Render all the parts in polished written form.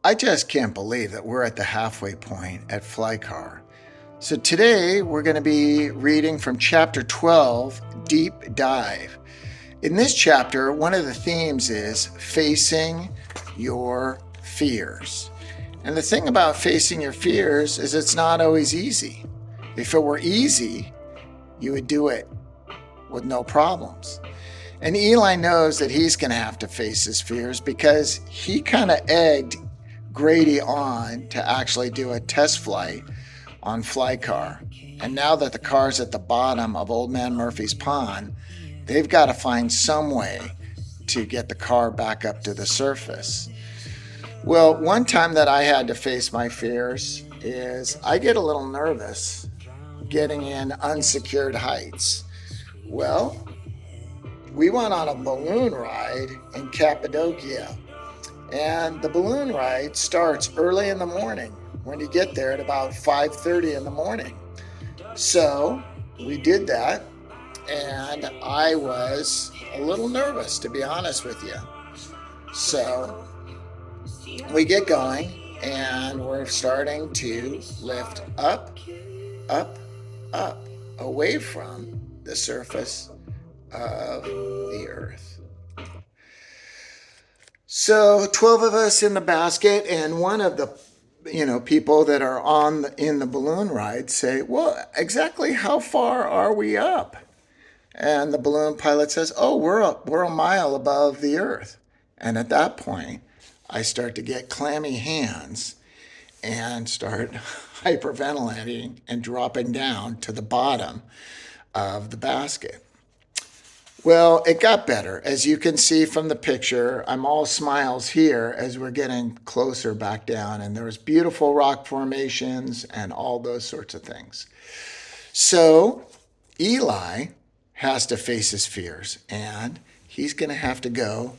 I just can't believe that we're at the halfway point at Flycar. So today we're going to be reading from chapter 12, Deep Dive. In this chapter, one of the themes is facing your fears. And the thing about facing your fears is it's not always easy. If it were easy, you would do it with no problems. And Eli knows that he's going to have to face his fears because he kind of egged Grady on to actually do a test flight on Flycar. And now that the car's at the bottom of Old Man Murphy's pond, they've got to find some way to get the car back up to the surface. Well, one time that I had to face my fears is I get a little nervous getting in unsecured heights. Well, we went on a balloon ride in Cappadocia. And the balloon ride starts early in the morning when you get there at about 5:30 in the morning. So we did that, and I was a little nervous, to be honest with you. So we get going, and we're starting to lift up, up, up, away from the surface of the earth. So 12 of us in the basket, and one of the people that are in the balloon ride say, "Well, exactly how far are we up?" And the balloon pilot says, "Oh, we're a mile above the earth." And at that point, I start to get clammy hands and start hyperventilating and dropping down to the bottom of the basket. Well, it got better. As you can see from the picture, I'm all smiles here as we're getting closer back down, and there's beautiful rock formations and all those sorts of things. So Eli has to face his fears, and he's going to have to go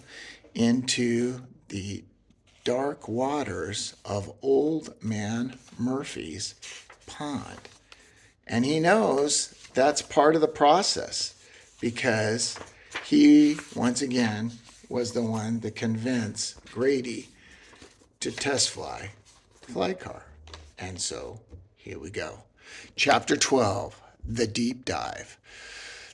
into the dark waters of Old Man Murphy's pond. And he knows that's part of the process because he, once again, was the one that convinced Grady to test fly car. And so here we go. Chapter 12, The Deep Dive.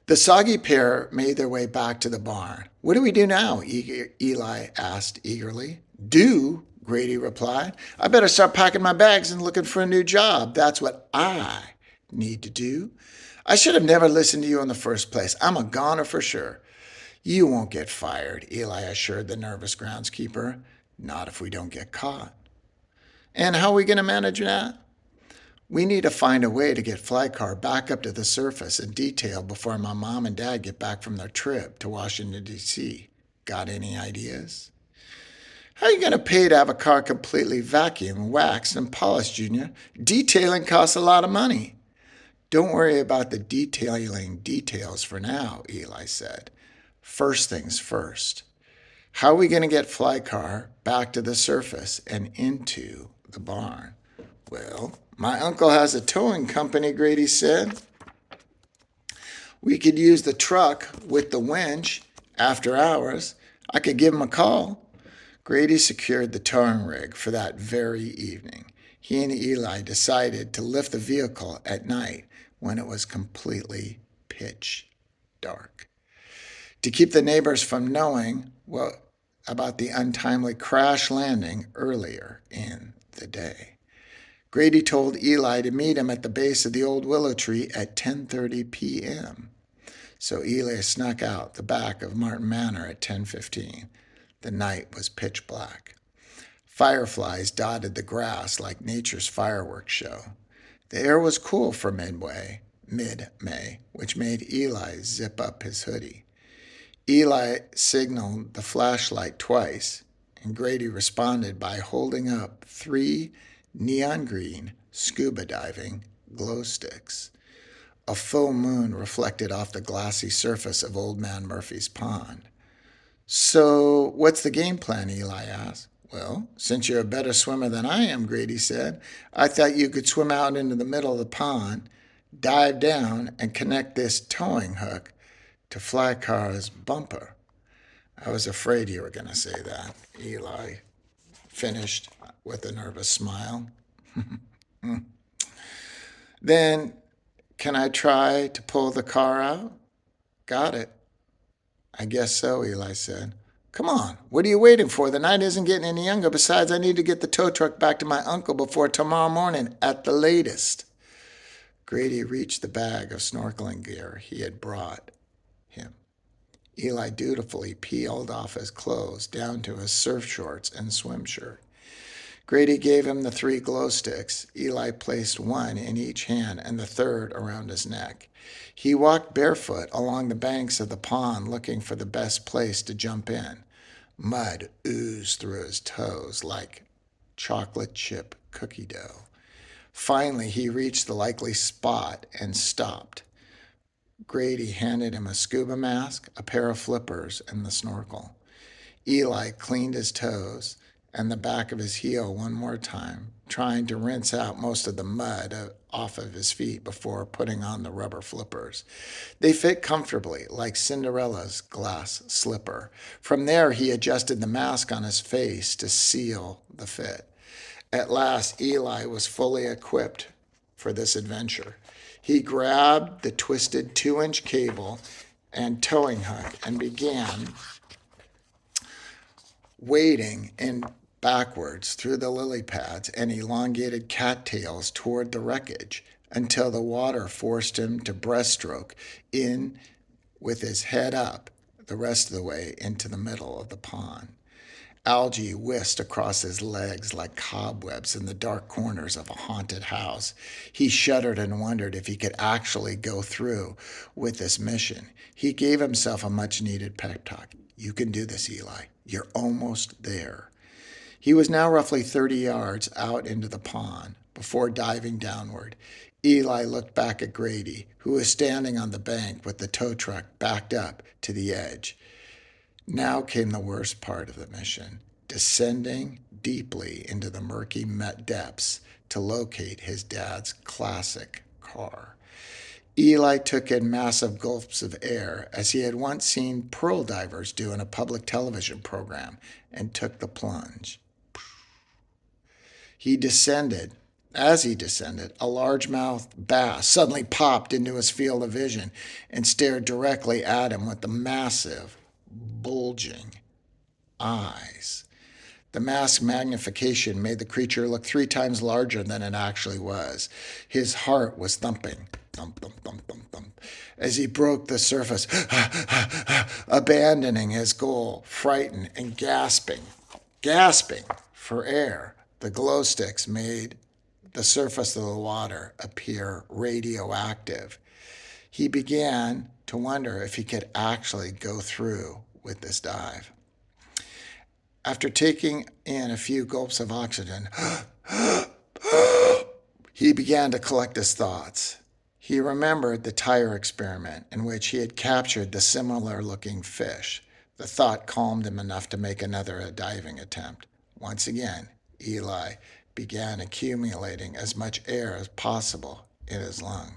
The soggy pair made their way back to the barn. "What do we do now?" Eli asked eagerly. "Do?" Grady replied. "I better start packing my bags and looking for a new job. That's what I need to do. I should have never listened to you in the first place. I'm a goner for sure." "You won't get fired," Eli assured the nervous groundskeeper. "Not if we don't get caught." "And how are we going to manage that?" "We need to find a way to get Flycar back up to the surface in detail before my mom and dad get back from their trip to Washington, D.C. Got any ideas?" "How are you going to pay to have a car completely vacuumed, waxed, and polished, Junior? Detailing costs a lot of money." "Don't worry about the detailing details for now," Eli said. "First things first. How are we going to get Flycar back to the surface and into the barn?" "Well, my uncle has a towing company," Grady said. "We could use the truck with the winch after hours. I could give him a call." Grady secured the towing rig for that very evening. He and Eli decided to lift the vehicle at night when it was completely pitch dark, to keep the neighbors from knowing about the untimely crash landing earlier in the day. Grady told Eli to meet him at the base of the old willow tree at 10:30 p.m. So Eli snuck out the back of Martin Manor at 10:15. The night was pitch black. Fireflies dotted the grass like nature's fireworks show. The air was cool for mid-May, which made Eli zip up his hoodie. Eli signaled the flashlight twice, and Grady responded by holding up 3 neon green scuba diving glow sticks. A full moon reflected off the glassy surface of Old Man Murphy's pond. "So, what's the game plan?" Eli asked. "Well, since you're a better swimmer than I am," Grady said, "I thought you could swim out into the middle of the pond, dive down, and connect this towing hook to Flycar's bumper." "I was afraid you were going to say that," Eli finished with a nervous smile. Then, can I try to pull the car out? Got it. I guess so, Eli said. Come on, what are you waiting for? The night isn't getting any younger. Besides, I need to get the tow truck back to my uncle before tomorrow morning at the latest. Grady reached the bag of snorkeling gear he had brought him. Eli dutifully peeled off his clothes down to his surf shorts and swim shirt. Grady gave him the 3 glow sticks. Eli placed one in each hand and the third around his neck. He walked barefoot along the banks of the pond looking for the best place to jump in. Mud oozed through his toes like chocolate chip cookie dough. Finally, he reached the likely spot and stopped. Grady handed him a scuba mask, a pair of flippers, and the snorkel. Eli cleaned his toes and the back of his heel one more time, trying to rinse out most of the mud off of his feet before putting on the rubber flippers. They fit comfortably, like Cinderella's glass slipper. From there, he adjusted the mask on his face to seal the fit. At last, Eli was fully equipped for this adventure. He grabbed the twisted 2-inch cable and towing hook and began wading in backwards through the lily pads and elongated cattails toward the wreckage until the water forced him to breaststroke in with his head up the rest of the way into the middle of the pond. Algae whisked across his legs like cobwebs in the dark corners of a haunted house. He shuddered and wondered if he could actually go through with this mission. He gave himself a much-needed pep talk. You can do this, Eli. You're almost there. He was now roughly 30 yards out into the pond before diving downward. Eli looked back at Grady, who was standing on the bank with the tow truck backed up to the edge. Now came the worst part of the mission, descending deeply into the murky depths to locate his dad's classic car. Eli took in massive gulps of air, as he had once seen pearl divers do in a public television program, and took the plunge. As he descended, a largemouth bass suddenly popped into his field of vision and stared directly at him with the massive, bulging eyes. The mask's magnification made the creature look 3 times larger than it actually was. His heart was thumping, thump, thump, thump, thump, thump, as he broke the surface, abandoning his goal, frightened and gasping for air. The glow sticks made the surface of the water appear radioactive. He began to wonder if he could actually go through with this dive. After taking in a few gulps of oxygen, he began to collect his thoughts. He remembered the tire experiment in which he had captured the similar-looking fish. The thought calmed him enough to make another diving attempt. Once again, Eli began accumulating as much air as possible in his lungs.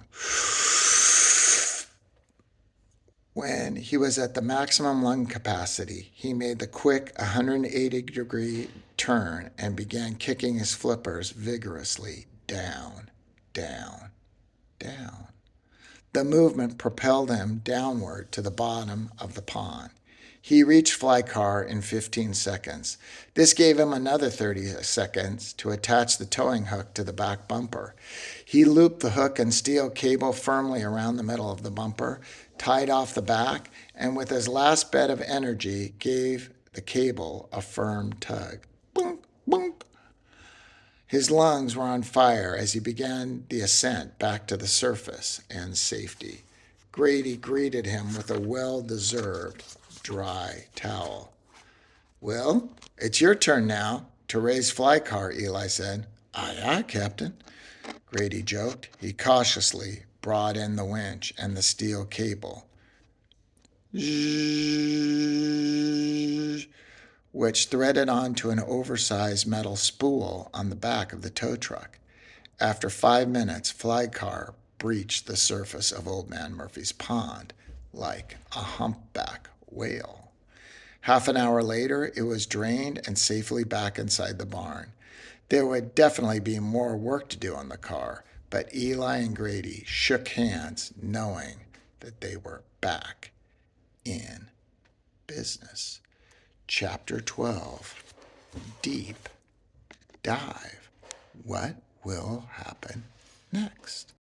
When he was at the maximum lung capacity, he made the quick 180-degree turn and began kicking his flippers vigorously down, down, down. The movement propelled him downward to the bottom of the pond. He reached Fly Car in 15 seconds. This gave him another 30 seconds to attach the towing hook to the back bumper. He looped the hook and steel cable firmly around the middle of the bumper, tied off the back, and with his last bit of energy gave the cable a firm tug. Boonk, boonk. His lungs were on fire as he began the ascent back to the surface and safety. Grady greeted him with a well-deserved dry towel. Well, it's your turn now to raise Fly Car, Eli said. Aye, aye, Captain, Grady joked. He cautiously brought in the winch and the steel cable, which threaded onto an oversized metal spool on the back of the tow truck. After 5 minutes, Fly Car breached the surface of Old Man Murphy's pond like a humpback whale. Half an hour later, it was drained and safely back inside the barn. There would definitely be more work to do on the car, but Eli and Grady shook hands knowing that they were back in business. Chapter 12, Deep Dive. What will happen next?